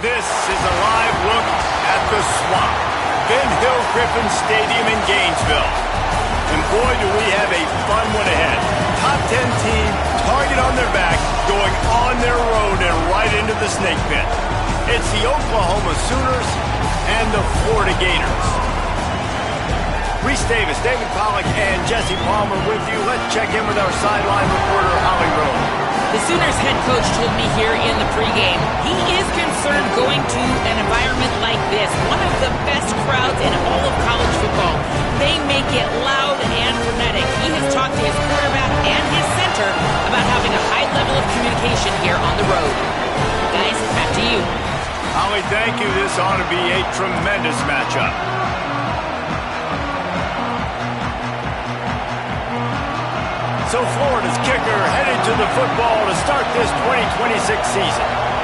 This is a live look at the Swamp, Ben Hill Griffin Stadium in Gainesville. And boy, do we have a fun one ahead. Top 10 team, target on their back, going on their road and right into the snake pit. It's the Oklahoma Sooners and the Florida Gators. Reese Davis, David Pollack, and Jesse Palmer with you. Let's check in with our sideline reporter, Holly Rowe. The Sooners head coach told me here in the pregame he is concerned going to an environment like this, one of the best crowds in all of college football. They make it loud and frenetic. He has talked to his quarterback and his center about having a high level of communication here on the road. Guys, back to you. Holly, thank you. This ought to be a tremendous matchup. So Florida's kicker headed to the football to start this 2026 season.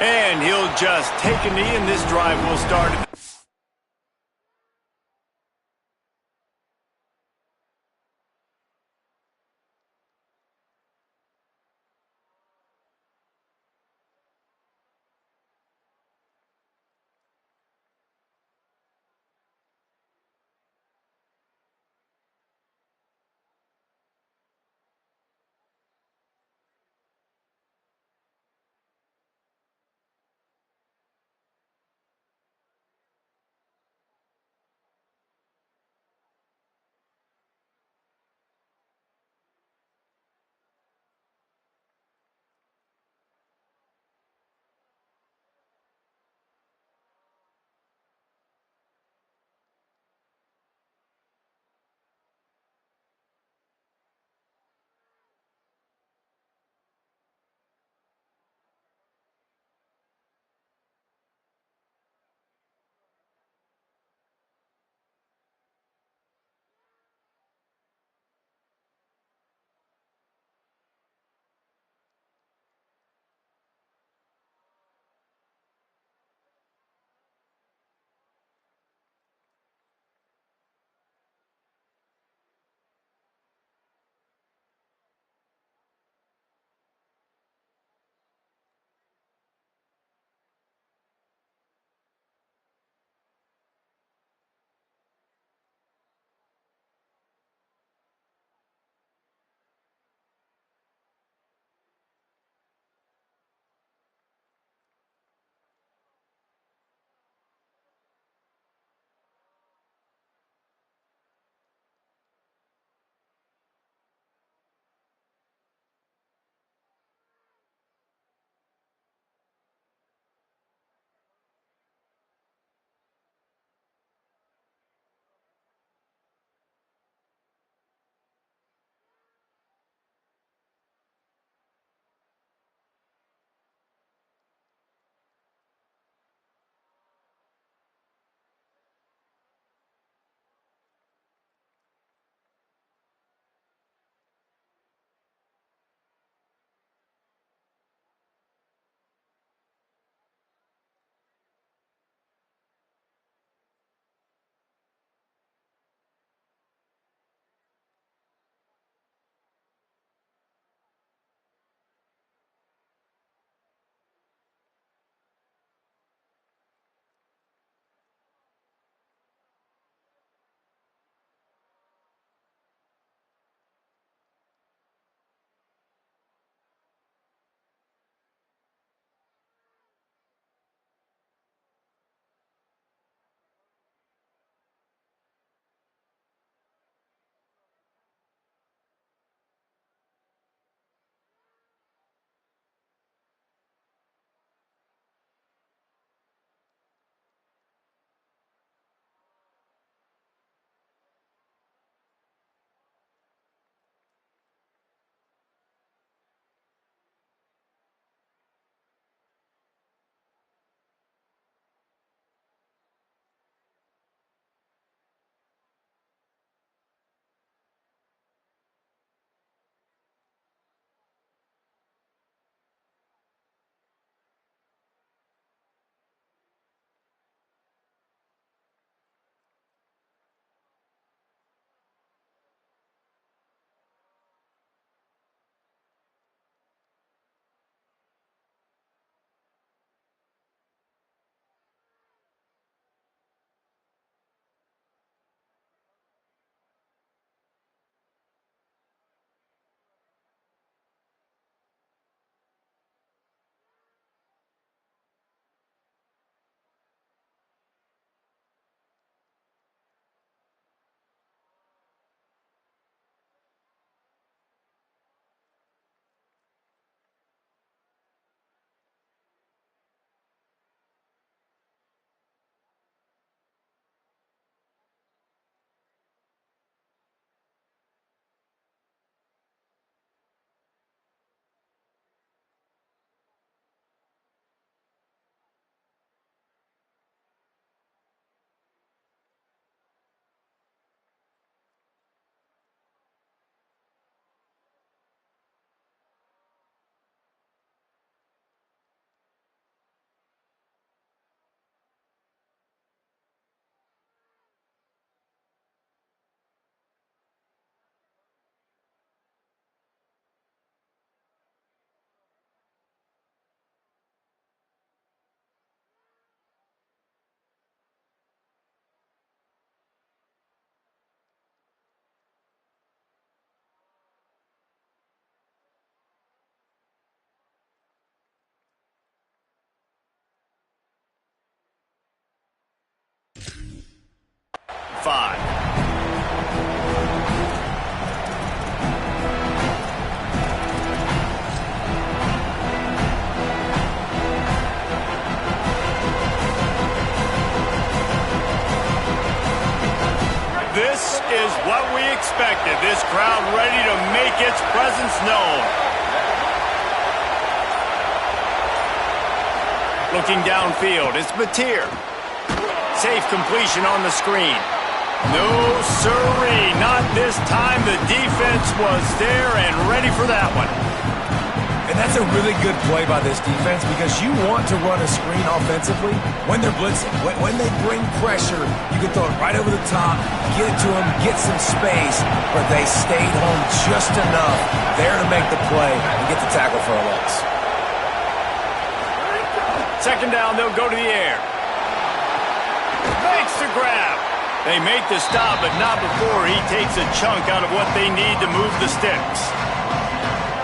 And he'll just take a knee, and this drive will start. make its presence known. Looking downfield, it's Mateer. Safe completion on the screen. No sirree, not this time. The defense was there and ready for that one. And that's a really good play by this defense because you want to run a screen offensively when they're blitzing. When they bring pressure, you can throw it right over the top, get it to them, get some space, but they stayed home just enough there to make the play and get the tackle for a loss. Second down, they'll go to the air. Makes the grab. They make the stop, but not before he takes a chunk out of what they need to move the sticks.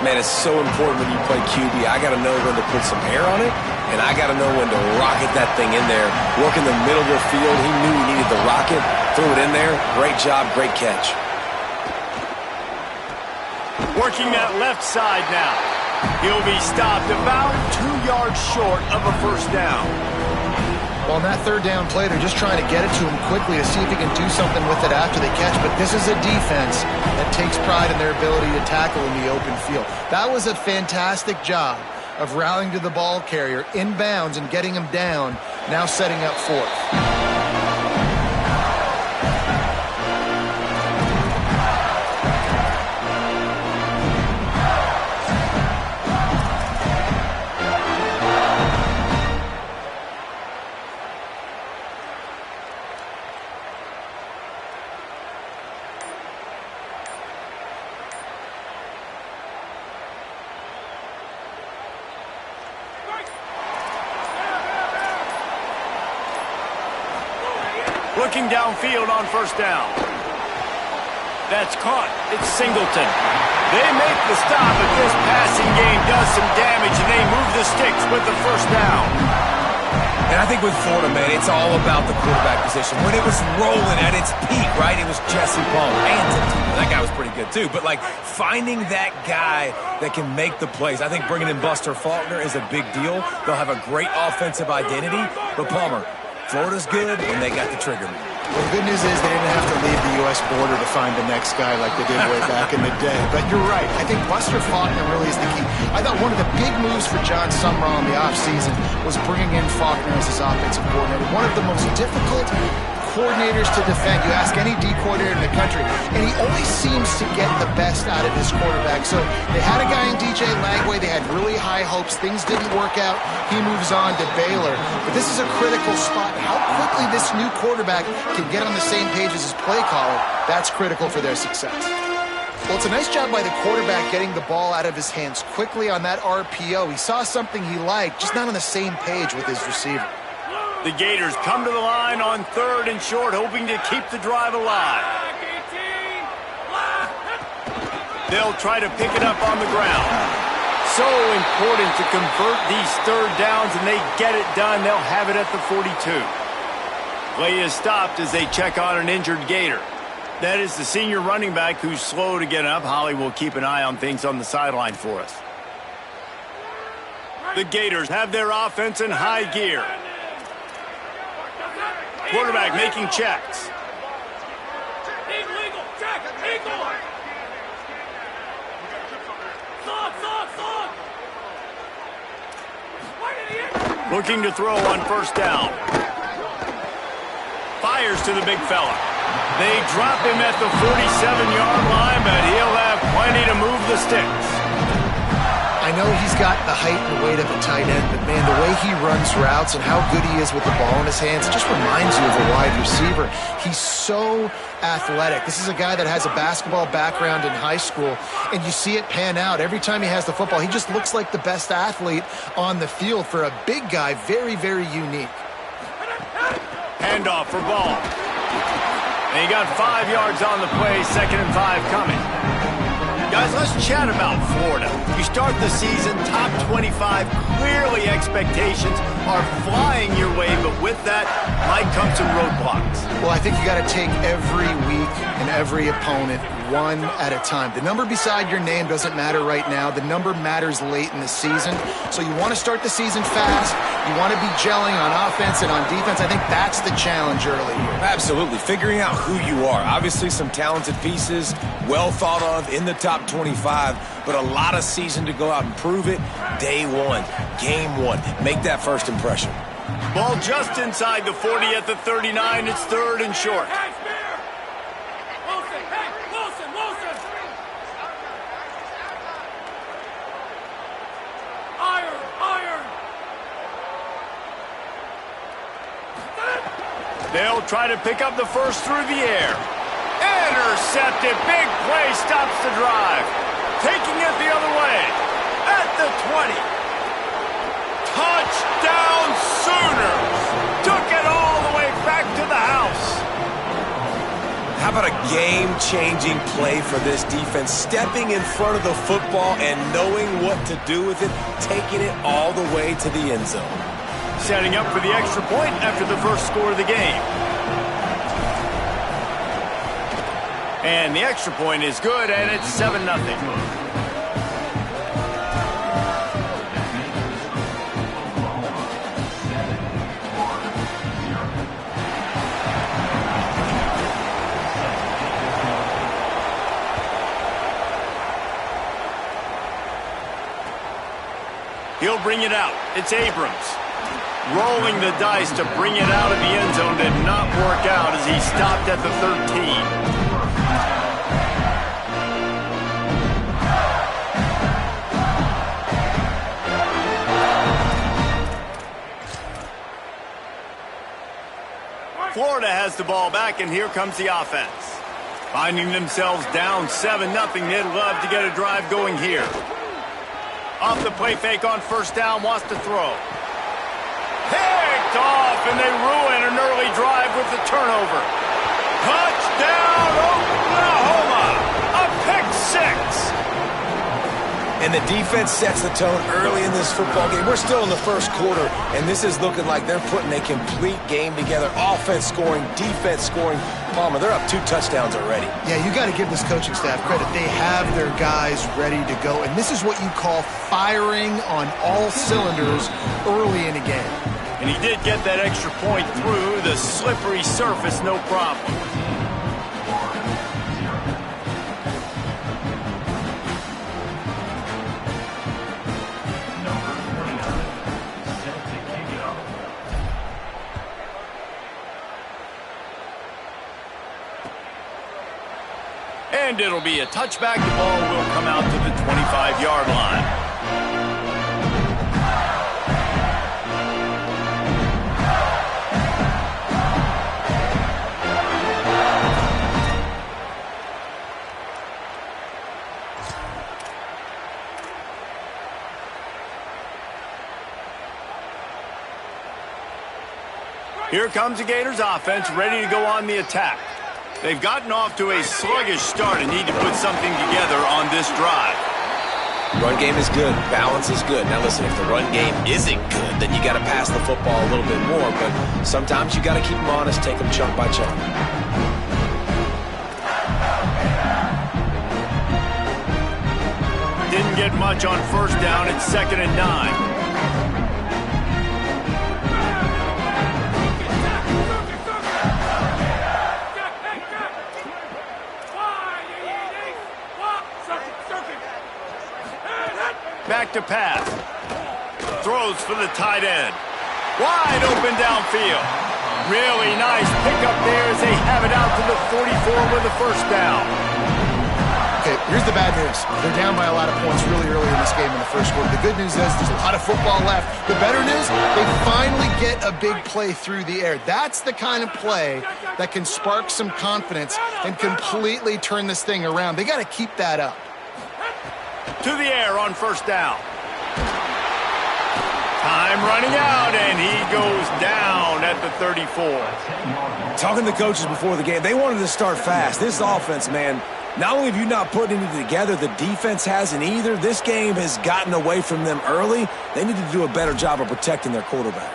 Man, it's so important when you play QB. I got to know when to put some air on it, and I got to know when to rocket that thing in there. Work in the middle of the field. He knew he needed the rocket. Threw it in there. Great job, great catch. Working that left side now. He'll be stopped about 2 yards short of a first down. Well, on that third down play, they're just trying to get it to him quickly to see if he can do something with it after they catch. But this is a defense that takes pride in their ability to tackle in the open field. That was a fantastic job of rallying to the ball carrier inbounds and getting him down, now setting up fourth. Looking downfield on first down. That's caught. It's Singleton. They make the stop, but this passing game does some damage, and they move the sticks with the first down. And I think with Florida, man, it's all about the quarterback position. When it was rolling at its peak, right, it was Jesse Palmer. And that guy was pretty good, too. But, like, finding that guy that can make the plays. I think bringing in Buster Faulkner is a big deal. They'll have a great offensive identity. But, Palmer, Florida's good, and they got the trigger. Well, the good news is they didn't have to leave the U.S. border to find the next guy like they did way back in the day. But you're right. I think Buster Faulkner really is the key. I thought one of the big moves for John Sumrall in the offseason was bringing in Faulkner as his offensive coordinator. One of the most difficult coordinators to defend. You ask any D coordinator in the country, and he always seems to get the best out of his quarterback. So they had a guy in DJ Lagway. They had really high hopes. Things didn't work out. He moves on to Baylor. But this is a critical spot. How quickly this new quarterback can get on the same page as his play caller, that's critical for their success. Well, it's a nice job by the quarterback getting the ball out of his hands quickly on that RPO. He saw something he liked, just not on the same page with his receiver. The Gators come to the line on third and short, hoping to keep the drive alive. They'll try to pick it up on the ground. So important to convert these third downs, and they get it done. They'll have it at the 42. Play is stopped as they check on an injured Gator. That is the senior running back who's slow to get up. Holly will keep an eye on things on the sideline for us. The Gators have their offense in high gear. Quarterback making checks. Looking to throw on first down. Fires to the big fella. They drop him at the 47-yard line, but he'll have plenty to move the sticks. I know he's got the height and weight of a tight end, but, man, the way he runs routes and how good he is with the ball in his hands, it just reminds you of a wide receiver. He's so athletic. This is a guy that has a basketball background in high school, and you see it pan out. Every time he has the football, he just looks like the best athlete on the field. For a big guy, very, very unique. Handoff for Ball. And he got 5 yards on the play, 2nd and 5 coming. Guys, let's chat about Florida. You start the season top 25. Clearly expectations are flying your way, but with that might come some roadblocks. Well, I think you got to take every week and every opponent one at a time. The number beside your name doesn't matter right now. The number matters late in the season. So you want to start the season fast. You want to be gelling on offense and on defense. I think that's the challenge early here. Absolutely. Figuring out who you are. Obviously some talented pieces, well thought of in the top 25. 25, but a lot of season to go out and prove it. Day one, game one. Make that first impression. Ball just inside the 40 at the 39. It's 3rd and short. They'll try to pick up the first through the air. Intercepted. Big play stops the drive. Taking it the other way. At the 20. Touchdown Sooners. Took it all the way back to the house. How about a game-changing play for this defense? Stepping in front of the football and knowing what to do with it. Taking it all the way to the end zone. Setting up for the extra point after the first score of the game. And the extra point is good, and it's 7-0. He'll bring it out. It's Abrams. Rolling the dice to bring it out of the end zone did not work out as he stopped at the 13. Florida has the ball back, and here comes the offense. Finding themselves down 7-0, they'd love to get a drive going here. Off the play fake on first down, wants to throw. Picked off, and they ruin an early drive with the turnover. Touchdown, Oklahoma! A pick six! And the defense sets the tone early in this football game. We're still in the first quarter, and this is looking like they're putting a complete game together. Offense scoring, defense scoring. Palmer, they're up 2 touchdowns already. Yeah, you got to give this coaching staff credit. They have their guys ready to go, and this is what you call firing on all cylinders early in a game. And he did get that extra point through the slippery surface, no problem. And it'll be a touchback. The ball will come out to the 25-yard line. Here comes the Gators offense, ready to go on the attack. They've gotten off to a sluggish start and need to put something together on this drive. Run game is good. Balance is good. Now listen, if the run game isn't good, then you got to pass the football a little bit more. But sometimes you got to keep them honest, take them chunk by chunk. Didn't get much on first down. It's 2nd and 9. Back to pass. Throws for the tight end. Wide open downfield. Really nice pickup there as they have it out to the 44 with the first down. Okay, here's the bad news. They're down by a lot of points really early in this game in the first quarter. The good news is there's a lot of football left. The better news, they finally get a big play through the air. That's the kind of play that can spark some confidence and completely turn this thing around. They got to keep that up. To the air on first down. Time running out, and he goes down at the 34. Talking to the coaches before the game, they wanted to start fast. This offense, man, not only have you not put anything together, the defense hasn't either. This game has gotten away from them early. They need to do a better job of protecting their quarterback.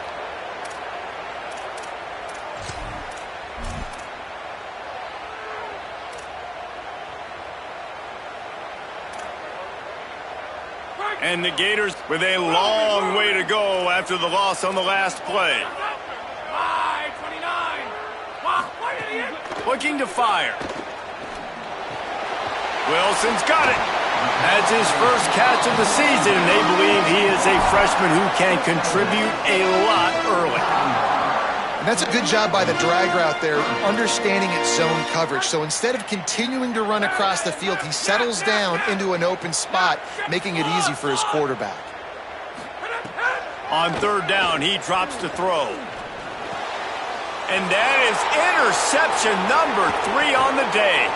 And the Gators with a long way to go after the loss on the last play. Looking to fire. Wilson's got it. That's his first catch of the season, and they believe he is a freshman who can contribute a lot early. And that's a good job by the drag route there, understanding its zone coverage. So instead of continuing to run across the field, he settles down into an open spot, making it easy for his quarterback. On third down, he drops to throw. And that is interception number 3 on the day.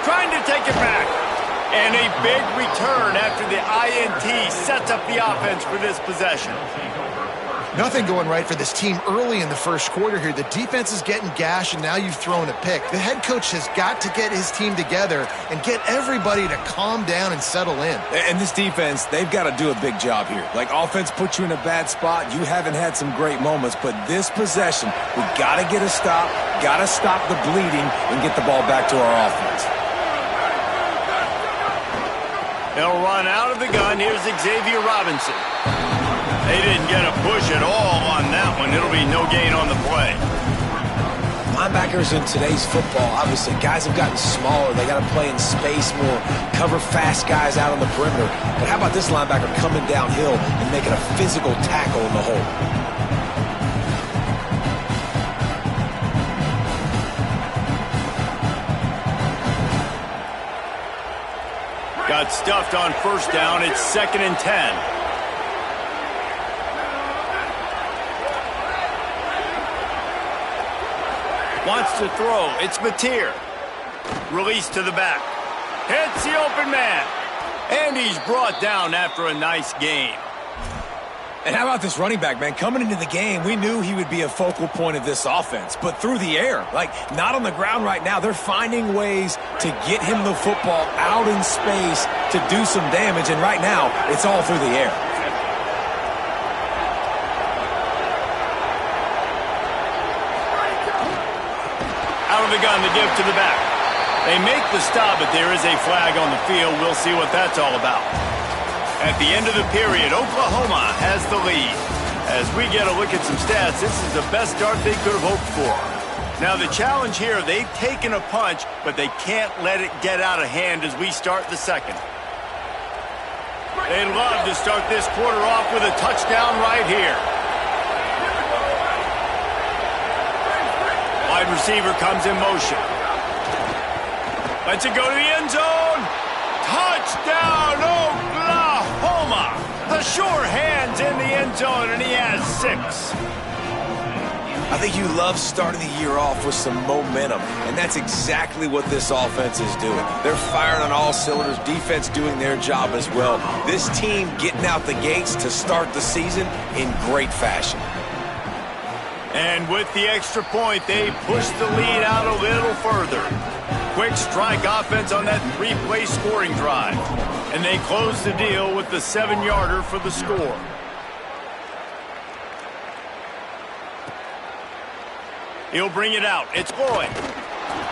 Trying to take it back. And a big return after the INT sets up the offense for this possession. Nothing going right for this team early in the first quarter here. The defense is getting gashed, and now you've thrown a pick. The head coach has got to get his team together and get everybody to calm down and settle in. And this defense, they've got to do a big job here. Like, offense puts you in a bad spot. You haven't had some great moments, but this possession, we got to get a stop, got to stop the bleeding, and get the ball back to our offense. They'll run out of the gun. Here's Xavier Robinson. They didn't get a push at all on that one. It'll be no gain on the play. Linebackers in today's football, obviously, guys have gotten smaller. They got to play in space more, cover fast guys out on the perimeter. But how about this linebacker coming downhill and making a physical tackle in the hole? Got stuffed on first down. It's 2nd and 10. Wants to throw. It's Mateer. Release to the back. Hits the open man. And he's brought down after a nice game. And how about this running back, man? Coming into the game, we knew he would be a focal point of this offense. But through the air, like, not on the ground right now. They're finding ways to get him the football out in space to do some damage. And right now, it's all through the air. Out of the gun to give to the back. They make the stop, but there is a flag on the field. We'll see what that's all about. At the end of the period, Oklahoma has the lead. As we get a look at some stats, this is the best start they could have hoped for. Now the challenge here, they've taken a punch, but they can't let it get out of hand as we start the second. They'd love to start this quarter off with a touchdown right here. Wide receiver comes in motion. Lets it go to the end zone. Touchdown, Oklahoma. The sure hands in the end zone, and he has 6. I think you love starting the year off with some momentum, and that's exactly what this offense is doing. They're firing on all cylinders, defense doing their job as well. This team getting out the gates to start the season in great fashion. And with the extra point, they push the lead out a little further. Quick strike offense on that 3-play scoring drive. And they close the deal with the 7-yarder for the score. He'll bring it out. It's Boyd.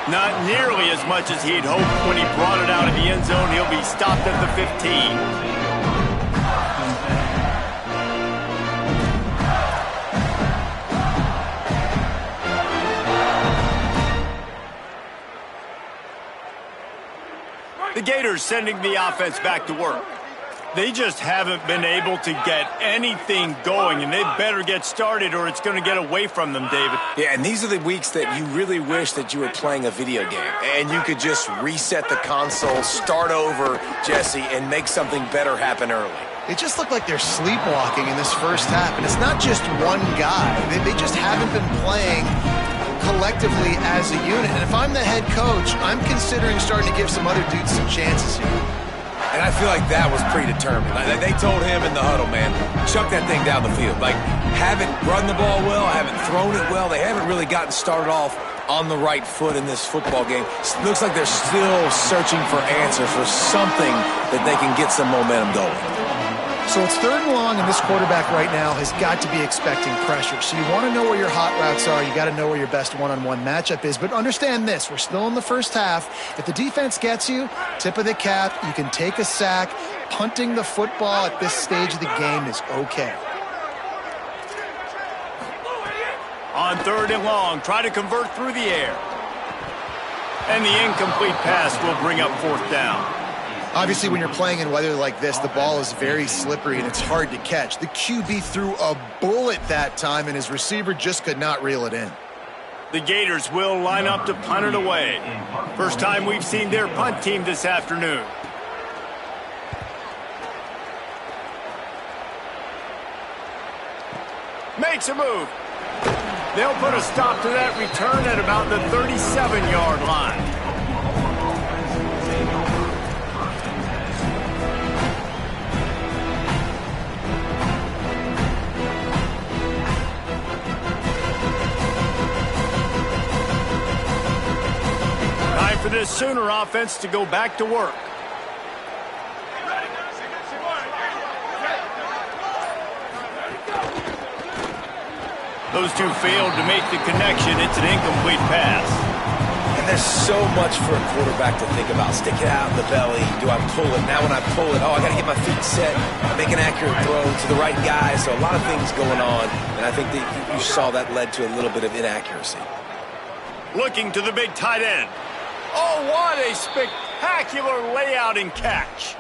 Not nearly as much as he'd hoped when he brought it out of the end zone. He'll be stopped at the 15. The Gators sending the offense back to work. They just haven't been able to get anything going, and they better get started or it's going to get away from them, David. Yeah, and these are the weeks that you really wish that you were playing a video game and you could just reset the console, start over, Jesse, and make something better happen early. It just looked like they're sleepwalking in this first half, and it's not just one guy. They just haven't been playing collectively as a unit. And if I'm the head coach, I'm considering starting to give some other dudes some chances here. And I feel like that was predetermined. They told him in the huddle, man, chuck that thing down the field. Like, haven't run the ball well, haven't thrown it well. They haven't really gotten started off on the right foot in this football game. It looks like they're still searching for answers, for something that they can get some momentum going. So it's 3rd and long, and this quarterback right now has got to be expecting pressure. So you want to know where your hot routes are. You got to know where your best one-on-one matchup is. But understand this, we're still in the first half. If the defense gets you, tip of the cap, you can take a sack. Punting the football at this stage of the game is okay. On 3rd and long, try to convert through the air. And the incomplete pass will bring up 4th down. Obviously, when you're playing in weather like this, the ball is very slippery and it's hard to catch. The QB threw a bullet that time, and his receiver just could not reel it in. The Gators will line up to punt it away. First time we've seen their punt team this afternoon. Makes a move. They'll put a stop to that return at about the 37-yard line. For this Sooner offense to go back to work. Those two failed to make the connection. It's an incomplete pass. And there's so much for a quarterback to think about. Stick it out in the belly. Do I pull it? Now when I pull it, I got to get my feet set, make an accurate throw to the right guy. So a lot of things going on. And I think that you saw that led to a little bit of inaccuracy. Looking to the big tight end. Oh, what a spectacular layout and catch.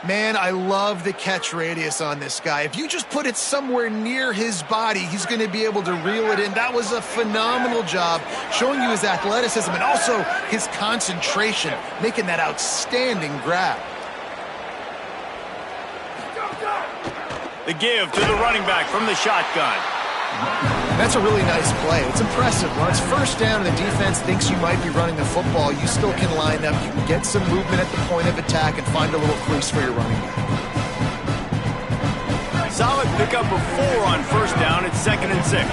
Man, I love the catch radius on this guy. If you just put it somewhere near his body, he's going to be able to reel it in. That was a phenomenal job, showing you his athleticism and also his concentration, making that outstanding grab. The give to the running back from the shotgun. That's a really nice play. It's impressive. When it's first down and the defense thinks you might be running the football, you still can line up. You can get some movement at the point of attack and find a little crease for your running back. Solid pickup of 4 on first down. It's 2nd and 6.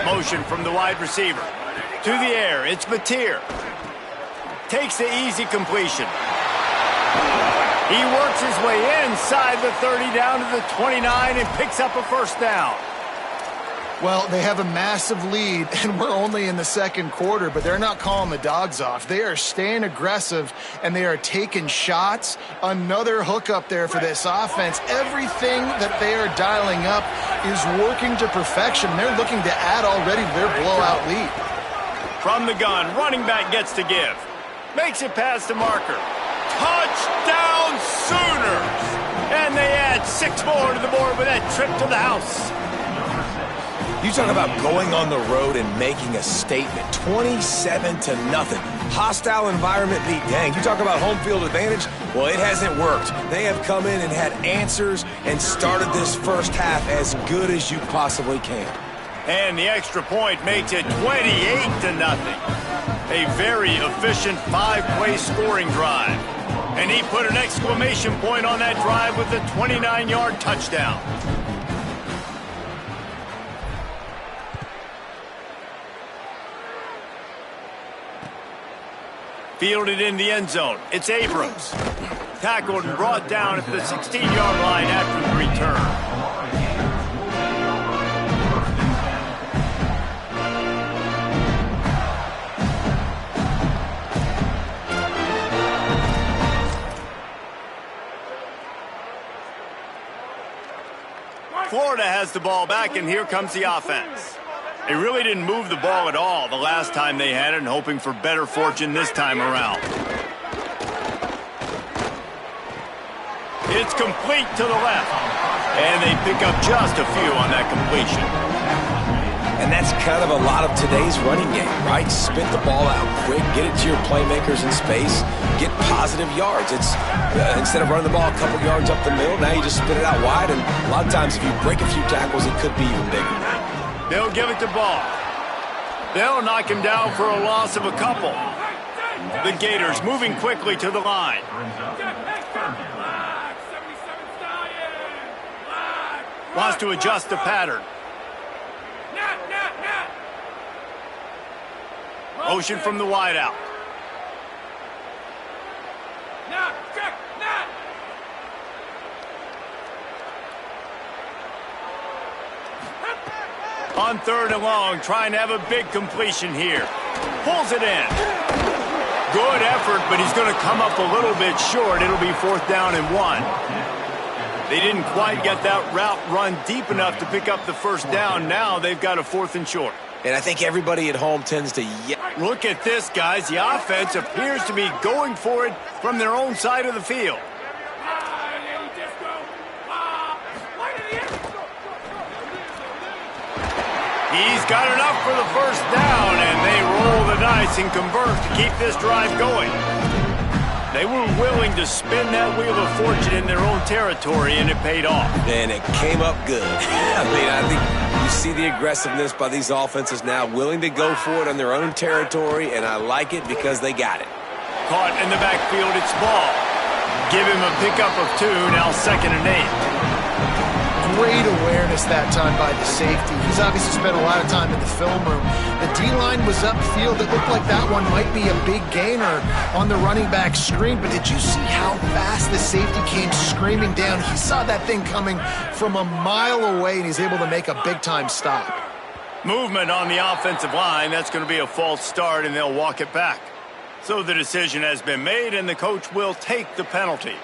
Motion from the wide receiver. To the air, it's Mateer. Takes the easy completion. He works his way inside the 30 down to the 29 and picks up a first down. Well, they have a massive lead, and we're only in the second quarter, but they're not calling the dogs off. They are staying aggressive, and they are taking shots. Another hookup there for this offense. Everything that they are dialing up is working to perfection. They're looking to add already to their blowout lead. From the gun, running back gets to give. Makes it past the marker. Touchdown Sooners! And they add 6 more to the board with that trip to the house. You talk about going on the road and making a statement. 27-0. Hostile environment beat dang. You talk about home field advantage? Well, it hasn't worked. They have come in and had answers and started this first half as good as you possibly can. And the extra point makes it 28-0. A very efficient 5-play scoring drive. And he put an exclamation point on that drive with a 29-yard touchdown. Fielded in the end zone. It's Abrams. Tackled and brought down at the 16-yard line after the return. Florida has the ball back, and here comes the offense. They really didn't move the ball at all the last time they had it, and hoping for better fortune this time around. It's complete to the left, and they pick up just a few on that completion. And that's kind of a lot of today's running game, right? Spit the ball out quick, get it to your playmakers in space, get positive yards. It's instead of running the ball a couple yards up the middle, now you just spit it out wide, and a lot of times if you break a few tackles, it could be even bigger. They'll give it to Ball. They'll knock him down for a loss of a couple. The Gators moving quickly to the line. Wants to adjust the pattern. Motion from the wideout. On 3rd and long, trying to have a big completion here. Pulls it in. Good effort, but he's going to come up a little bit short. It'll be 4th down and 1. They didn't quite get that route run deep enough to pick up the first down. Now they've got a 4th and short. And I think everybody at home tends to yell. Look at this, guys. The offense appears to be going for it from their own side of the field. He's got enough for the first down, and they roll the dice and convert to keep this drive going. They were willing to spin that wheel of fortune in their own territory, and it paid off. And it came up good. I mean, I think you see the aggressiveness by these offenses now, willing to go for it on their own territory, and I like it because they got it. Caught in the backfield, it's ball. Give him a pickup of 2, now 2nd and 8. Great awareness that time by the safety. He's obviously spent a lot of time in the film room. The D-line was upfield. It looked like that one might be a big gainer on the running back screen, but did you see how fast the safety came screaming down? He saw that thing coming from a mile away, and he's able to make a big-time stop. Movement on the offensive line. That's going to be a false start, and they'll walk it back. So the decision has been made, and the coach will take the penalty.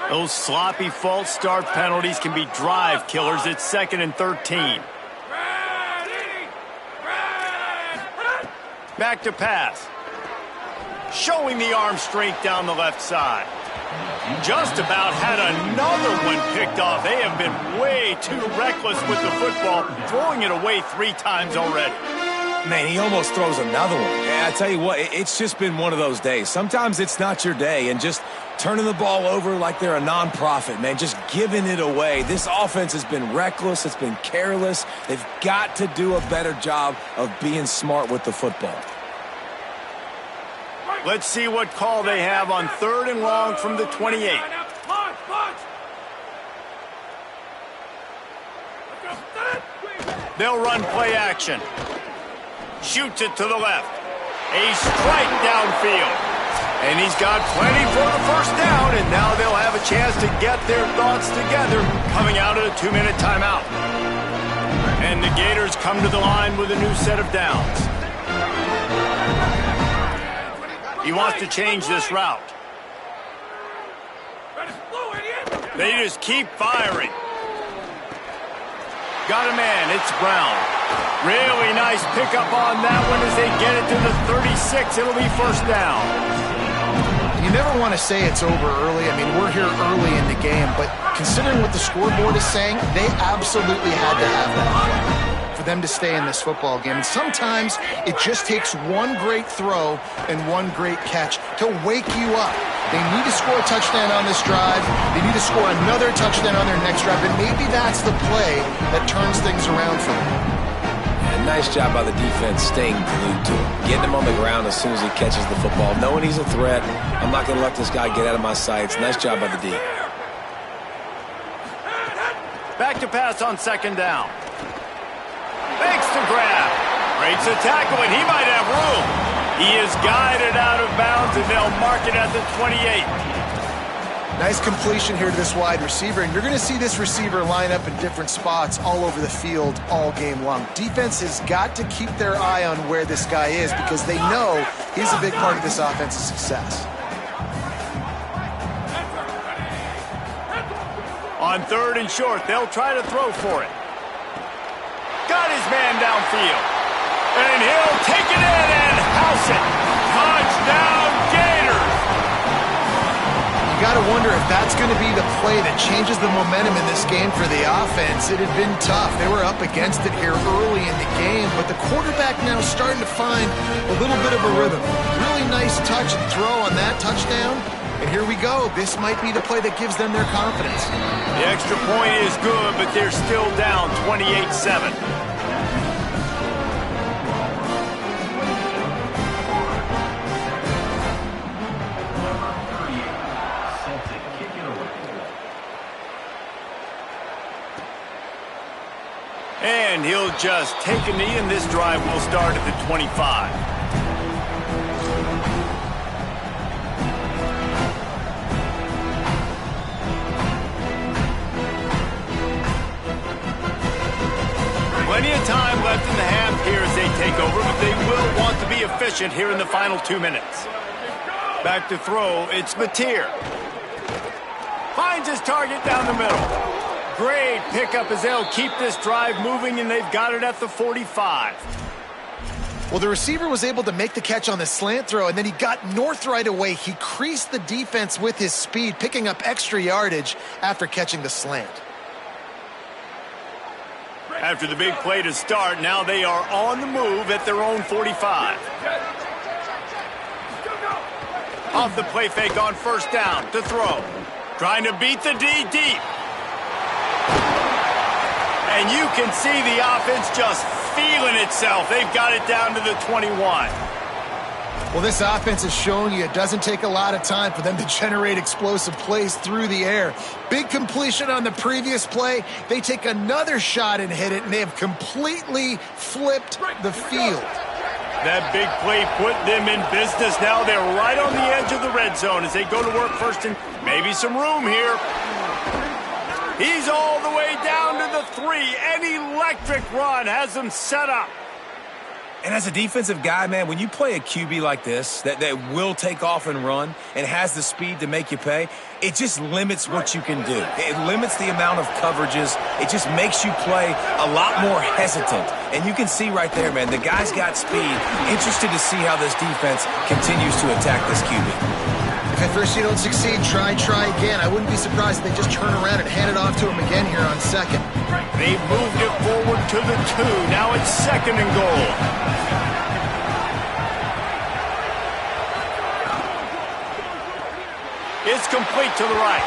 Those sloppy false start penalties can be drive killers. It's 2nd and 13. Back to pass. Showing the arm strength down the left side. Just about had another one picked off. They have been way too reckless with the football, throwing it away 3 times already. Man, he almost throws another one. Yeah, I tell you what, it's just been one of those days. Sometimes it's not your day, and just turning the ball over like they're a nonprofit, man, just giving it away. This offense has been reckless. It's been careless. They've got to do a better job of being smart with the football. Let's see what call they have on 3rd and long from the 28. They'll run play action. Shoots it to the left. A strike downfield. And he's got plenty for the first down, and now they'll have a chance to get their thoughts together coming out of the 2-minute timeout. And the Gators come to the line with a new set of downs. He wants to change this route. They just keep firing. Got a man, it's Brown. Really nice pickup on that one as they get it to the 36. It'll be first down. You never want to say it's over early. I mean, we're here early in the game, but considering what the scoreboard is saying, they absolutely had to have that play for them to stay in this football game. And sometimes it just takes one great throw and one great catch to wake you up. They need to score a touchdown on this drive. They need to score another touchdown on their next drive, and maybe that's the play that turns things around for them. Nice job by the defense staying glued to him, getting him on the ground as soon as he catches the football, knowing he's a threat. I'm not going to let this guy get out of my sights. Nice job by the D. Back to pass on 2nd down. Makes the grab. Breaks a tackle, and he might have room. He is guided out of bounds, and they'll mark it at the 28. Nice completion here to this wide receiver, and you're going to see this receiver line up in different spots all over the field all game long. Defense has got to keep their eye on where this guy is because they know he's a big part of this offense's success. On 3rd and short, they'll try to throw for it. Got his man downfield. And he'll take it in and house it. Touchdown, Gators! You got to wonder if that's going to be the play that changes the momentum in this game for the offense. It had been tough. They were up against it here early in the game, but the quarterback now starting to find a little bit of a rhythm. Really nice touch and throw on that touchdown. And here we go. This might be the play that gives them their confidence. The extra point is good, but they're still down 28-7. And he'll just take a knee, and this drive will start at the 25. Plenty of time left in the half here as they take over, but they will want to be efficient here in the final 2 minutes. Back to throw, it's Mateer. Finds his target down the middle. Great pickup as they'll keep this drive moving, and they've got it at the 45. Well, the receiver was able to make the catch on the slant throw, and then he got north right away. He creased the defense with his speed, picking up extra yardage after catching the slant. After the big play to start, now they are on the move at their own 45. Off the play fake on first down to throw. Trying to beat the D deep. And you can see the offense just feeling itself. They've got it down to the 21. Well, this offense is showing you it doesn't take a lot of time for them to generate explosive plays through the air. Big completion on the previous play. They take another shot and hit it, and they have completely flipped the field. That big play put them in business. Now they're right on the edge of the red zone as they go to work first, and maybe some room here. He's all the way down to the 3. An electric run has them set up. And as a defensive guy, man, when you play a QB like this that will take off and run and has the speed to make you pay, it just limits what you can do. It limits the amount of coverages. It just makes you play a lot more hesitant. And you can see right there, man, the guy's got speed. Interested to see how this defense continues to attack this QB. If at first you don't succeed, try again. I wouldn't be surprised if they just turn around and hand it off to him again here on second. They've moved it forward to the 2. Now it's second and goal. It's complete to the right.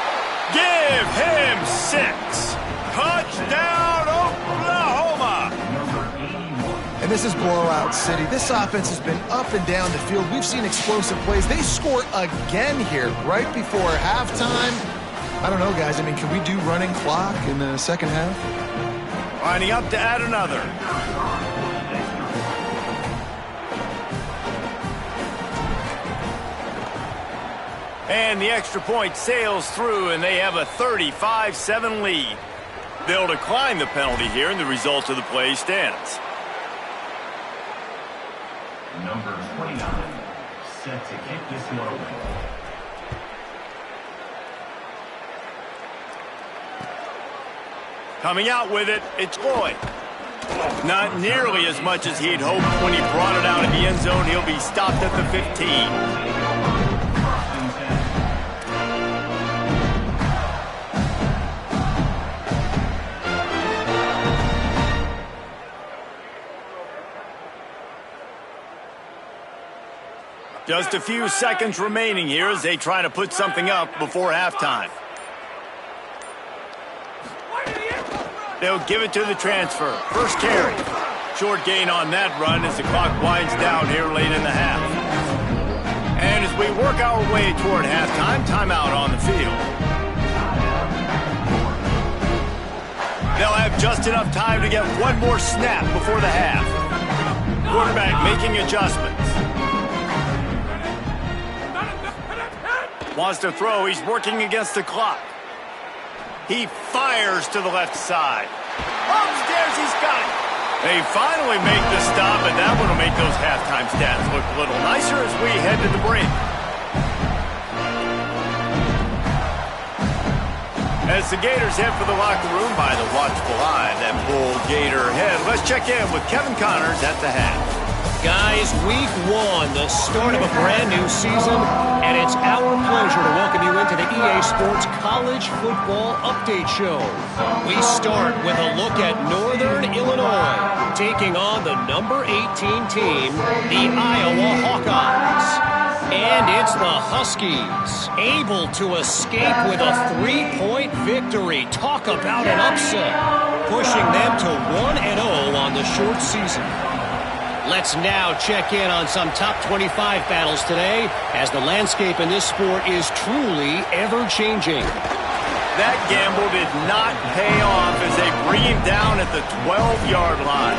Give him 6. Touchdown, Oklahoma. And this is blowout city. This offense has been up and down the field. We've seen explosive plays. They score again here right before halftime. I don't know, guys. I mean, can we do running clock in the second half? Lining up to add another. And the extra point sails through, and they have a 35-7 lead. They'll decline the penalty here, and the result of the play stands. Number 29, set to kick this one away. Coming out with it, it's Lloyd. Not nearly as much as he'd hoped when he brought it out of the end zone. He'll be stopped at the 15. Just a few seconds remaining here as they try to put something up before halftime. They'll give it to the transfer. First carry. Short gain on that run as the clock winds down here late in the half. And as we work our way toward halftime, timeout on the field. They'll have just enough time to get one more snap before the half. Quarterback making adjustments. Wants to throw. He's working against the clock. He fires to the left side. Upstairs, he's got it. They finally make the stop, and that one will make those halftime stats look a little nicer as we head to the break. As the Gators head for the locker room by the watchful eye, that bull Gator head. Let's check in with Kevin Connors at the half. Guys, week 1, the start of a brand new season, and it's our pleasure to welcome you into the EA Sports College Football Update Show. We start with a look at Northern Illinois, taking on the number 18 team, the Iowa Hawkeyes. And it's the Huskies, able to escape with a 3-point victory. Talk about an upset, pushing them to 1-0 on the short season. Let's now check in on some top 25 battles today, as the landscape in this sport is truly ever-changing. That gamble did not pay off as they bring him down at the 12-yard line.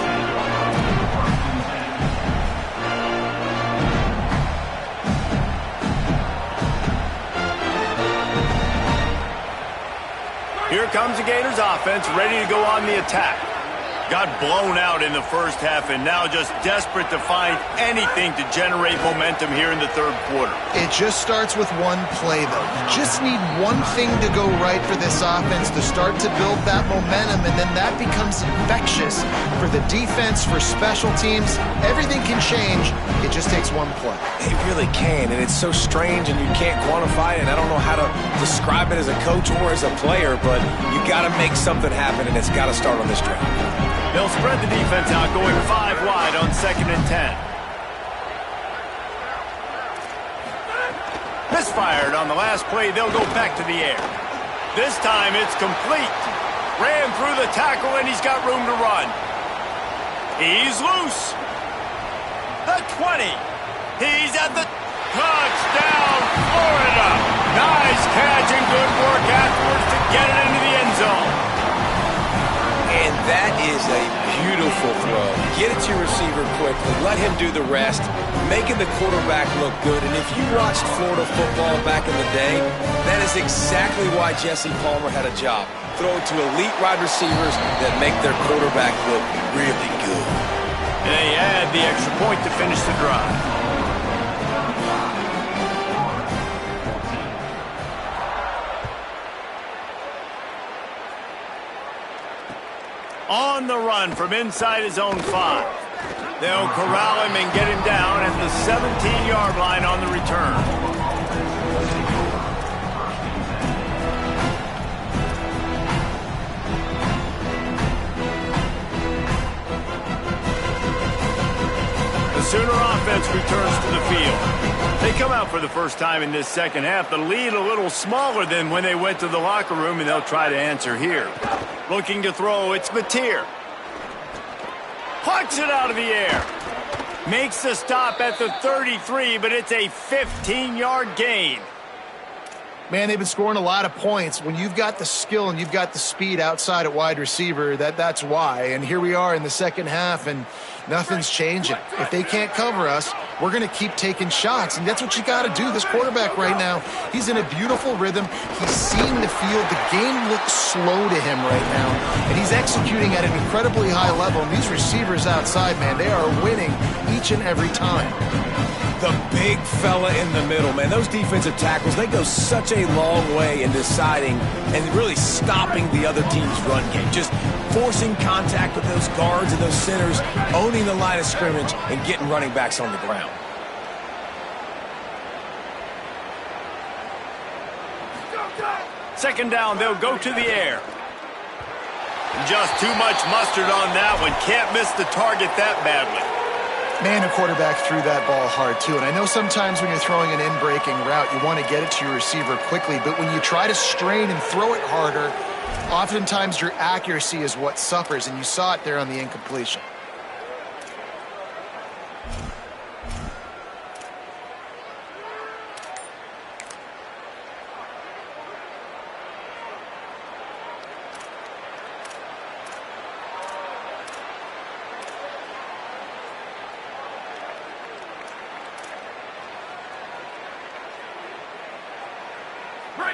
Here comes the Gators offense, ready to go on the attack. Got blown out in the first half and now just desperate to find anything to generate momentum here in the third quarter. It just starts with one play, though. You just need one thing to go right for this offense to start to build that momentum, and then that becomes infectious for the defense, for special teams. Everything can change. It just takes one play. It really can, and it's so strange, and you can't quantify it, and I don't know how to describe it as a coach or as a player, but you got to make something happen, and it's got to start on this drive. They'll spread the defense out, going 5 wide on 2nd and 10. Misfired on the last play. They'll go back to the air. This time it's complete. Ran through the tackle, and he's got room to run. He's loose. The 20. He's at the touchdown, Florida. Nice catch and good work afterwards to get it into the end zone. And that is a beautiful throw. Get it to your receiver quickly. Let him do the rest, making the quarterback look good. And if you watched Florida football back in the day, that is exactly why Jesse Palmer had a job. Throw it to elite wide receivers that make their quarterback look really good. And they add the extra point to finish the drive. On the run from inside his own 5. They'll corral him and get him down at the 17-yard line on the return. The Sooner offense returns to the field. They come out for the first time in this second half. The lead a little smaller than when they went to the locker room, and they'll try to answer here. Looking to throw, it's Mateer. Plucks it out of the air. Makes the stop at the 33, but it's a 15-yard gain. Man, they've been scoring a lot of points. When you've got the skill and you've got the speed outside at wide receiver, that's why. And here we are in the second half, and nothing's changing. If they can't cover us, we're going to keep taking shots, and that's what you got to do. This quarterback right now, he's in a beautiful rhythm. He's seeing the field. The game looks slow to him right now, and he's executing at an incredibly high level. And these receivers outside, man, they are winning each and every time. The big fella in the middle, man. Those defensive tackles, they go such a long way in deciding and really stopping the other team's run game. Just forcing contact with those guards and those centers, owning the line of scrimmage, and getting running backs on the ground. Second down, they'll go to the air. Just too much mustard on that one. Can't miss the target that badly. Man, the quarterback threw that ball hard, too. And I know sometimes when you're throwing an in-breaking route, you want to get it to your receiver quickly. But when you try to strain and throw it harder, oftentimes your accuracy is what suffers. And you saw it there on the incompletion.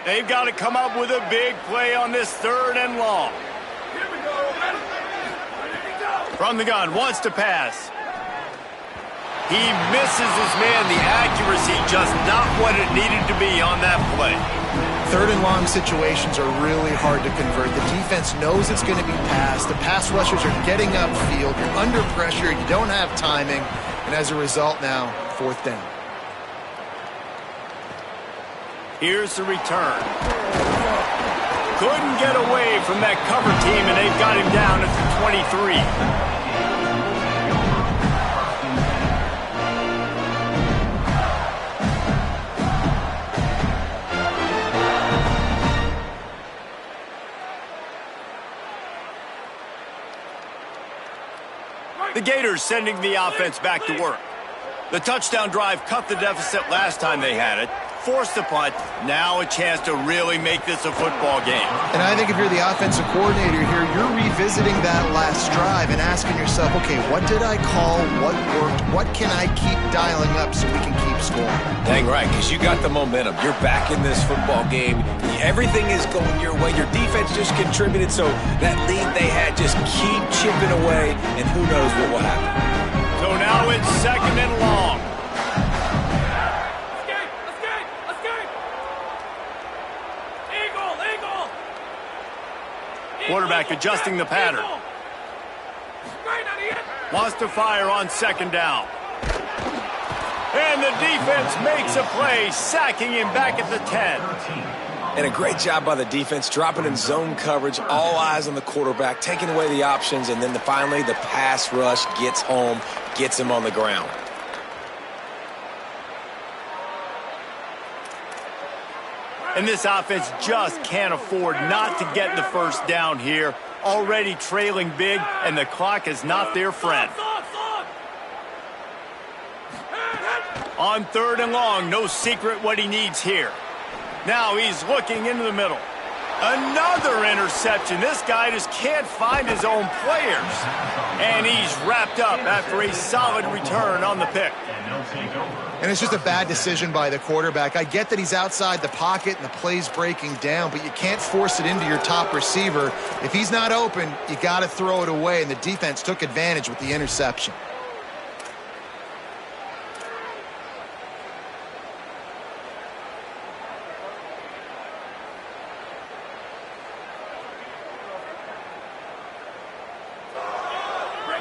They've got to come up with a big play on this 3rd and long. From the gun, wants to pass. He misses his man. The accuracy just not what it needed to be on that play. 3rd and long situations are really hard to convert. The defense knows it's going to be passed. The pass rushers are getting upfield. You're under pressure. You don't have timing. And as a result now, 4th down. Here's the return. Couldn't get away from that cover team, and they've got him down at the 23. The Gators sending the offense back to work. The touchdown drive cut the deficit last time they had it. force the punt. Now a chance to really make this a football game. And I think if you're the offensive coordinator here, you're revisiting that last drive and asking yourself, okay, what did I call? What worked? What can I keep dialing up so we can keep scoring? Dang right, because you got the momentum. You're back in this football game. Everything is going your way. Your defense just contributed, so that lead they had, just keep chipping away, and who knows what will happen. So now it's 2nd and long. Quarterback adjusting the pattern. Wants to fire on 2nd down. And the defense makes a play, sacking him back at the 10. And a great job by the defense, dropping in zone coverage, all eyes on the quarterback, taking away the options, and then finally the pass rush gets home, gets him on the ground. And this offense just can't afford not to get the first down here. Already trailing big, and the clock is not their friend. On 3rd and long, no secret what he needs here. Now he's looking into the middle. Another interception. This guy just can't find his own players. And he's wrapped up after a solid return on the pick. And it's just a bad decision by the quarterback. I get that he's outside the pocket and the play's breaking down, but you can't force it into your top receiver. If he's not open, you got to throw it away, and the defense took advantage with the interception.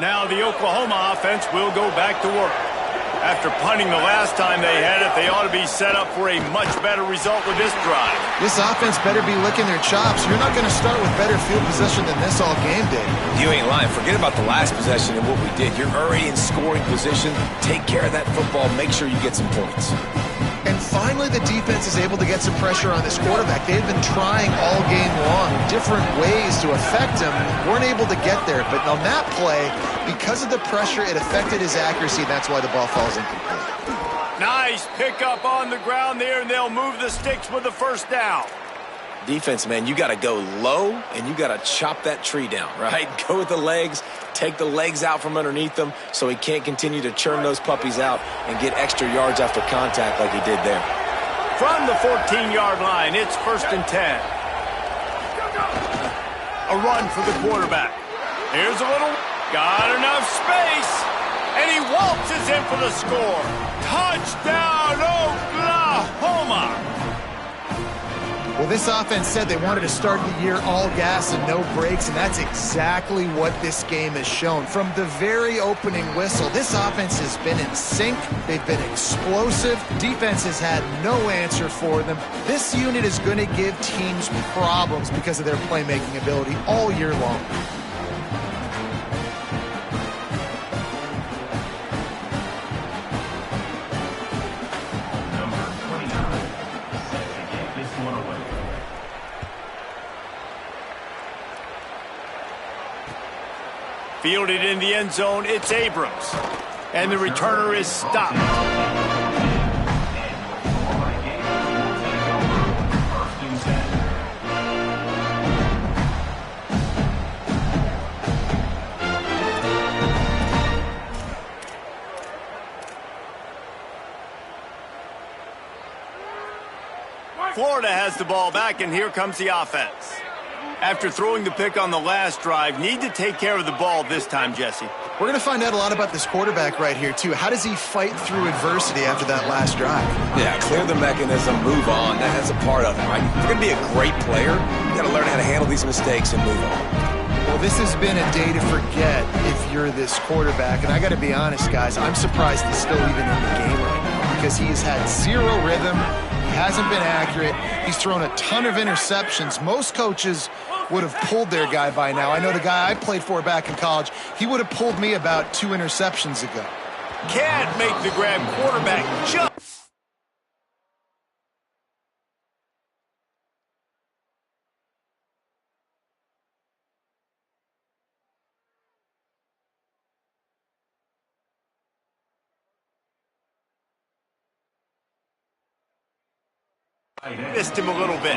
Now the Oklahoma offense will go back to work. After punting the last time they had it, they ought to be set up for a much better result with this drive. This offense better be licking their chops. You're not going to start with better field possession than this all game did. You ain't lying. Forget about the last possession and what we did. You're already in scoring position. Take care of that football. Make sure you get some points. And finally, the defense is able to get some pressure on this quarterback. They've been trying all game long different ways to affect him. Weren't able to get there. But on that play, because of the pressure, it affected his accuracy. That's why the ball falls incomplete. Nice pickup on the ground there, and they'll move the sticks with the first down. Defense, man, you got to go low, and you got to chop that tree down, right? Go with the legs, take the legs out from underneath them so he can't continue to churn those puppies out and get extra yards after contact like he did there. From the 14-yard line, it's 1st and 10. A run for the quarterback. Here's a little... Got enough space, and he waltzes in for the score. Touchdown, Oklahoma! Well, this offense said they wanted to start the year all gas and no breaks, and that's exactly what this game has shown. From the very opening whistle, this offense has been in sync. They've been explosive. Defense has had no answer for them. This unit is going to give teams problems because of their playmaking ability all year long. Fielded in the end zone, it's Abrams. And the returner is stopped. Florida has the ball back, and here comes the offense. After throwing the pick on the last drive, need to take care of the ball this time, Jesse. We're going to find out a lot about this quarterback right here, too. How does he fight through adversity after that last drive? Yeah, clear the mechanism, move on. That's a part of it, right? If you're going to be a great player, you got to learn how to handle these mistakes and move on. Well, this has been a day to forget if you're this quarterback. And I got to be honest, guys, I'm surprised he's still even in the game right now because he has had zero rhythm. He hasn't been accurate. He's thrown a ton of interceptions. Most coaches would have pulled their guy by now. I know the guy I played for back in college, he would have pulled me about 2 interceptions ago. Can't make the grab, quarterback just... missed him a little bit.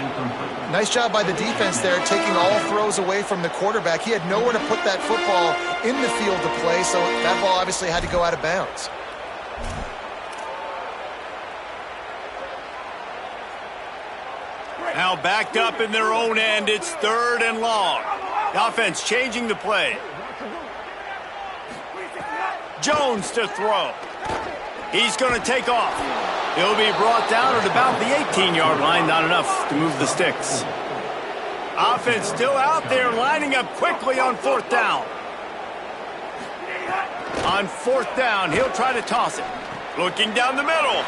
Nice job by the defense there, taking all throws away from the quarterback. He had nowhere to put that football in the field to play, so that ball obviously had to go out of bounds. Now backed up in their own end, it's 3rd and long. The offense changing the play. Jones to throw. He's going to take off. He'll be brought down at about the 18-yard line, not enough to move the sticks. Offense still out there, lining up quickly on 4th down. On 4th down, he'll try to toss it. Looking down the middle.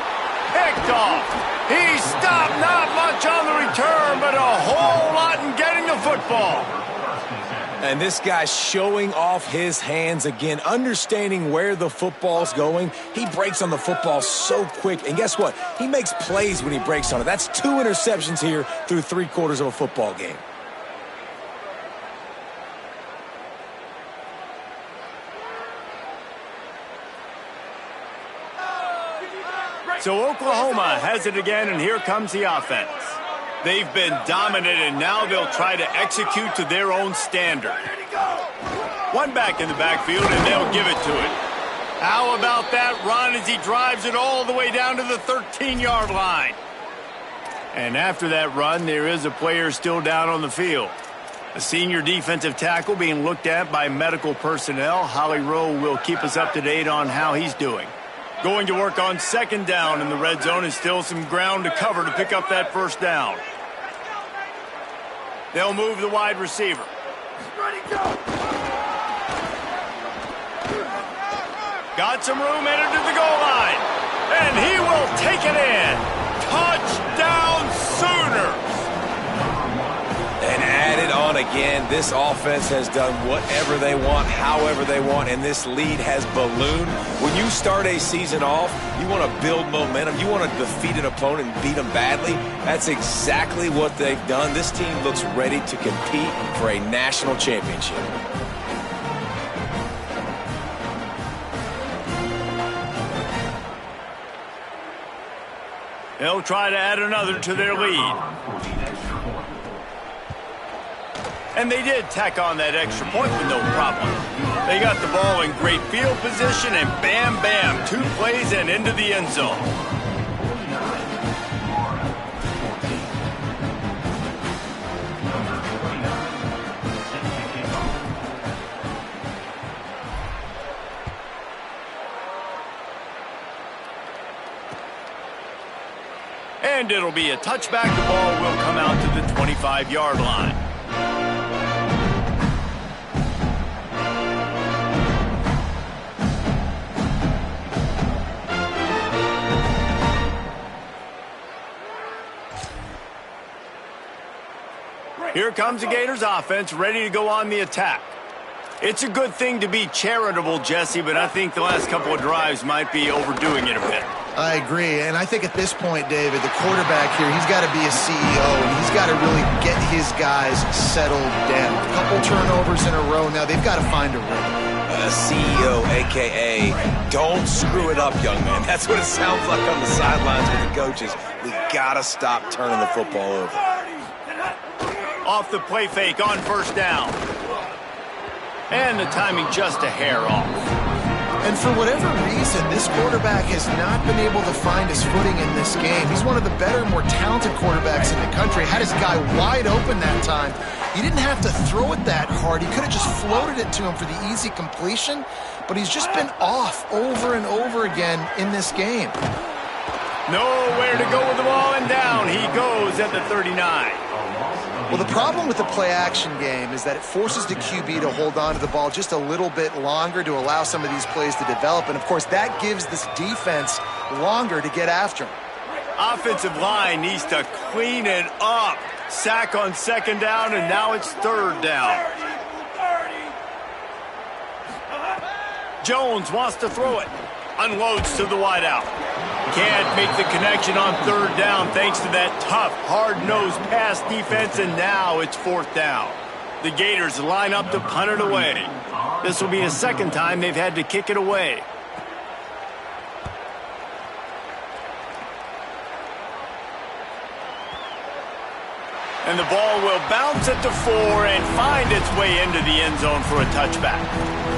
Picked off. He stopped, not much on the return, but a whole lot in getting the football. And this guy's showing off his hands again, understanding where the football's going. He breaks on the football so quick. And guess what? He makes plays when he breaks on it. That's 2 interceptions here through 3 quarters of a football game. So Oklahoma has it again, and here comes the offense. They've been dominant, and now they'll try to execute to their own standard. One back in the backfield, and they'll give it to it. How about that run as he drives it all the way down to the 13-yard line? And after that run, there is a player still down on the field. A senior defensive tackle being looked at by medical personnel. Holly Rowe will keep us up to date on how he's doing. Going to work on 2nd down in the red zone, and still some ground to cover to pick up that 1st down. They'll move the wide receiver. Got some room, headed to the goal line. And he will take it in. Touchdown Sooners! And add it on again. This offense has done whatever they want, however they want, and this lead has ballooned. When you start a season off, you want to build momentum. You want to defeat an opponent and beat them badly. That's exactly what they've done. This team looks ready to compete for a national championship. They'll try to add another to their lead. And they did tack on that extra point with no problem. They got the ball in great field position, and bam, bam, 2 plays and into the end zone. And it'll be a touchback. The ball will come out to the 25-yard line. Here comes the Gators offense, ready to go on the attack. It's a good thing to be charitable, Jesse, but I think the last couple of drives might be overdoing it a bit. I agree, and I think at this point, David, the quarterback here, he's got to be a CEO, and he's got to really get his guys settled down. A couple turnovers in a row now. They've got to find a rhythm. A CEO, a.k.a. don't screw it up, young man. That's what it sounds like on the sidelines with the coaches. We got to stop turning the football over. Off the play fake on 1st down. And the timing just a hair off. And for whatever reason, this quarterback has not been able to find his footing in this game. He's one of the better, more talented quarterbacks in the country. Had his guy wide open that time. He didn't have to throw it that hard. He could have just floated it to him for the easy completion, but he's just been off over and over again in this game. Nowhere to go with the ball, and down he goes at the 39. Well, the problem with the play-action game is that it forces the QB to hold on to the ball just a little bit longer to allow some of these plays to develop. And, of course, that gives this defense longer to get after him. Offensive line needs to clean it up. Sack on 2nd down, and now it's 3rd down. Jones wants to throw it. Unloads to the wideout. Can't make the connection on 3rd down thanks to that tough, hard-nosed pass defense, and now it's 4th down. The Gators line up to punt it away. This will be a 2nd time they've had to kick it away. And the ball will bounce at the 4 and find its way into the end zone for a touchback.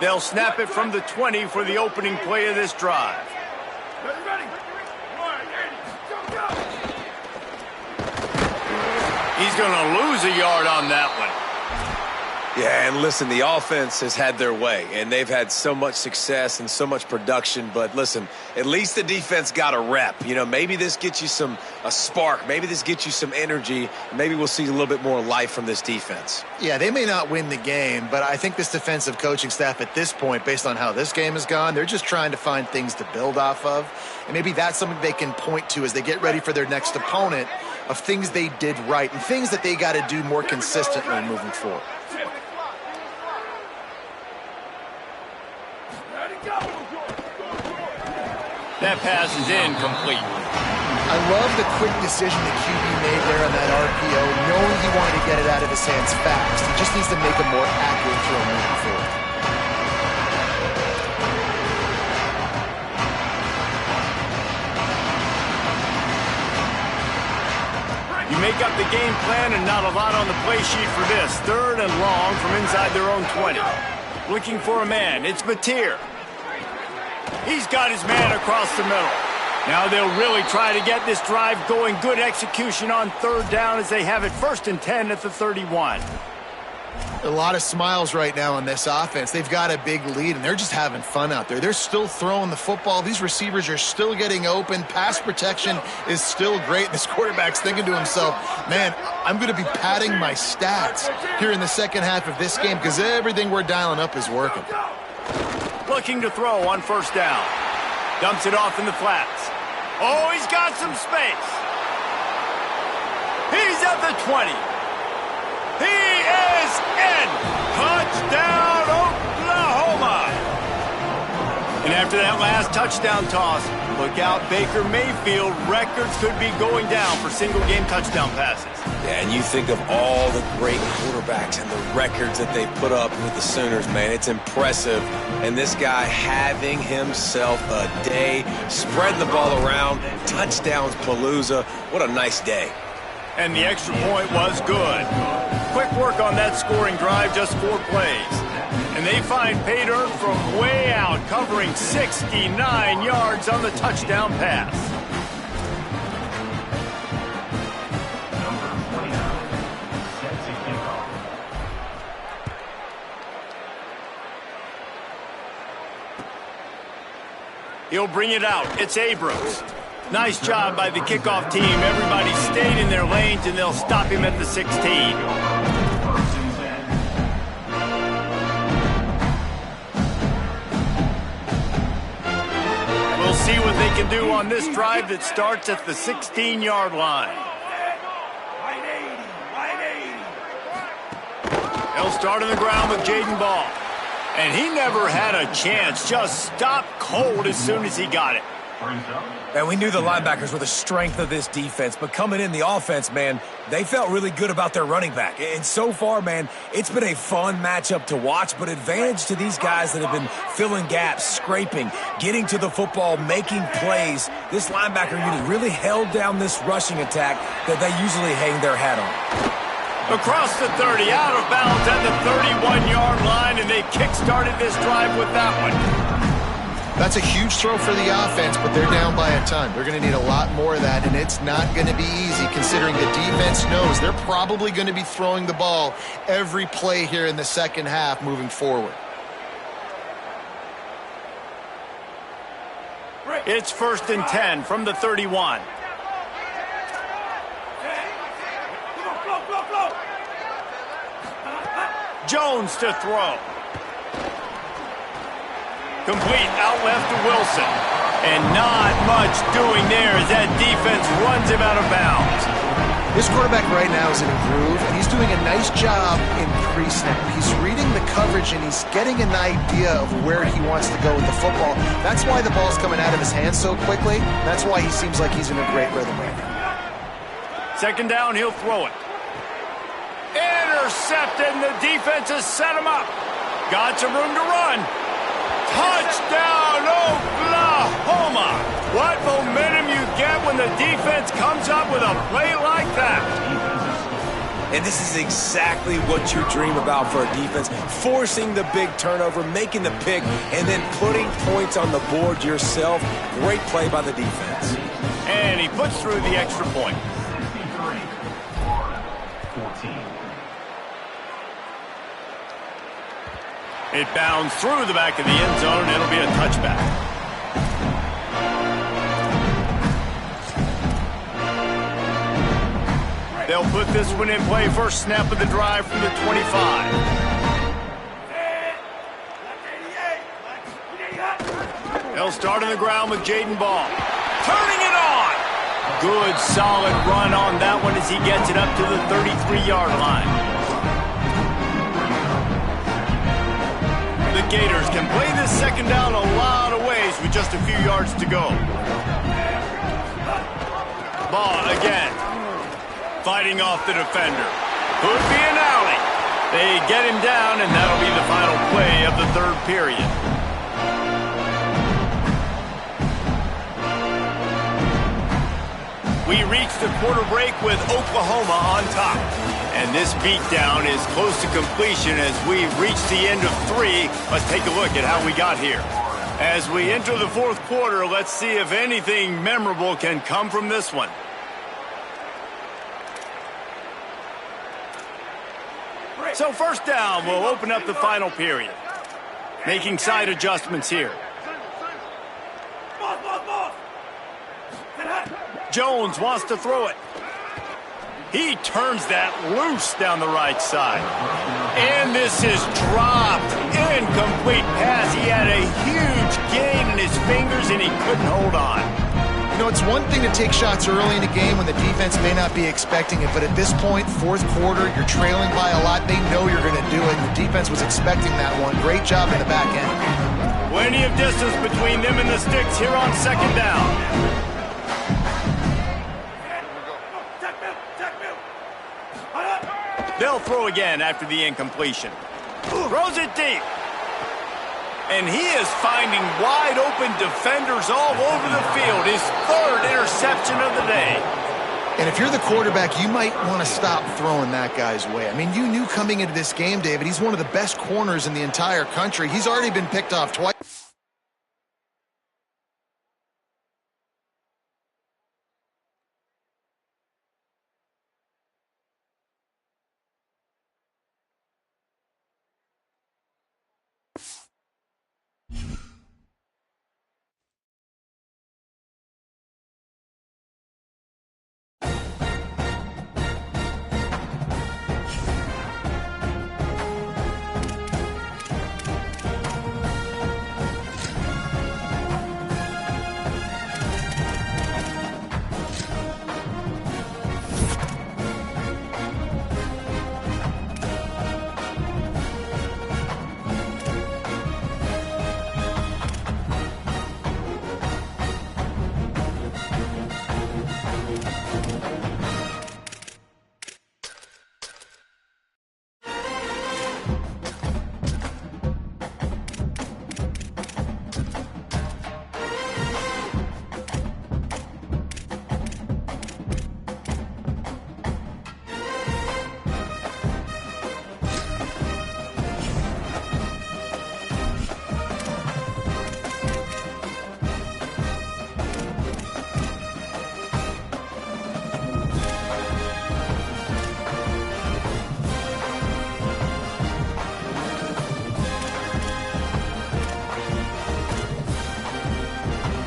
They'll snap it from the 20 for the opening play of this drive. He's going to lose a yard on that one. Yeah, and listen, the offense has had their way, and they've had so much success and so much production. But listen, at least the defense got a rep. You know, maybe this gets you a spark. Maybe this gets you some energy. Maybe we'll see a little bit more life from this defense. Yeah, they may not win the game, but I think this defensive coaching staff at this point, based on how this game has gone, they're just trying to find things to build off of. And maybe that's something they can point to as they get ready for their next opponent, of things they did right and things that they got to do more consistently moving forward. That pass is incomplete. I love the quick decision the QB made there on that RPO, knowing he wanted to get it out of his hands fast. He just needs to make a more accurate throw moving forward. You make up the game plan and not a lot on the play sheet for this. 3rd and long from inside their own 20. Looking for a man. It's Mateer. He's got his man across the middle. Now they'll really try to get this drive going. Good execution on 3rd down as they have it 1st and 10 at the 31. A lot of smiles right now on this offense. They've got a big lead, and they're just having fun out there. They're still throwing the football. These receivers are still getting open. Pass protection is still great. This quarterback's thinking to himself, man, I'm going to be padding my stats here in the second half of this game because everything we're dialing up is working. Looking to throw on 1st down. Dumps it off in the flats. Oh, he's got some space. He's at the 20. He is in. Touchdown, Oklahoma. And after that last touchdown toss, look out, Baker Mayfield. Records could be going down for single-game touchdown passes. Yeah, and you think of all the great quarterbacks and the records that they put up with the Sooners, man. It's impressive. And this guy having himself a day, spreading the ball around, touchdowns palooza. What a nice day. And the extra point was good. Quick work on that scoring drive, just 4 plays. And they find pay dirt from way out, covering 69 yards on the touchdown pass. Number 29, set to kick off. He'll bring it out. It's Abrams. Nice job by the kickoff team. Everybody stayed in their lanes, and they'll stop him at the 16. We'll see what they can do on this drive that starts at the 16-yard line. They'll start on the ground with Jaden Ball. And he never had a chance. Just stopped cold as soon as he got it. And we knew the linebackers were the strength of this defense, but coming in the offense, man, they felt really good about their running back. And so far, man, it's been a fun matchup to watch, but advantage to these guys that have been filling gaps, scraping, getting to the football, making plays. This linebacker unit really held down this rushing attack that they usually hang their hat on. Across the 30, out of bounds at the 31-yard line, and they kick-started this drive with that one. That's a huge throw for the offense, but they're down by a ton. They're going to need a lot more of that, and it's not going to be easy considering the defense knows they're probably going to be throwing the ball every play here in the second half moving forward. It's 1st and 10 from the 31. Jones to throw. Complete out left to Wilson. And not much doing there as that defense runs him out of bounds. This quarterback right now is in a groove, and he's doing a nice job in pre-snap. He's reading the coverage, and he's getting an idea of where he wants to go with the football. That's why the ball's coming out of his hands so quickly. That's why he seems like he's in a great rhythm right now. Second down, he'll throw it. Intercepted, and the defense has set him up. Got some room to run. Touchdown, Oklahoma! What momentum you get when the defense comes up with a play like that. And this is exactly what you dream about for a defense. Forcing the big turnover, making the pick, and then putting points on the board yourself. Great play by the defense. And he puts through the extra point. 14. It bounds through the back of the end zone, and it'll be a touchback. They'll put this one in play. First snap of the drive from the 25. They'll start on the ground with Jaden Ball. Turning it on! Good, solid run on that one as he gets it up to the 33-yard line. The Gators can play this second down a lot of ways with just a few yards to go. Ball again. Fighting off the defender. Could be an alley. They get him down, and that'll be the final play of the third period. We reach the quarter break with Oklahoma on top. And this beatdown is close to completion as we reach the end of 3. Let's take a look at how we got here. As we enter the fourth quarter, let's see if anything memorable can come from this one. So first down, we'll open up the final period. Making side adjustments here. Jones wants to throw it. He turns that loose down the right side. And this is dropped. Incomplete pass. He had a huge gain in his fingers, and he couldn't hold on. You know, it's one thing to take shots early in the game when the defense may not be expecting it, but at this point, fourth quarter, you're trailing by a lot. They know you're going to do it. The defense was expecting that one. Great job in the back end. Plenty of distance between them and the sticks here on second down. They'll throw again after the incompletion. Throws it deep. And he is finding wide-open defenders all over the field. His third interception of the day. And if you're the quarterback, you might want to stop throwing that guy's way. I mean, you knew coming into this game, David, he's one of the best corners in the entire country. He's already been picked off twice.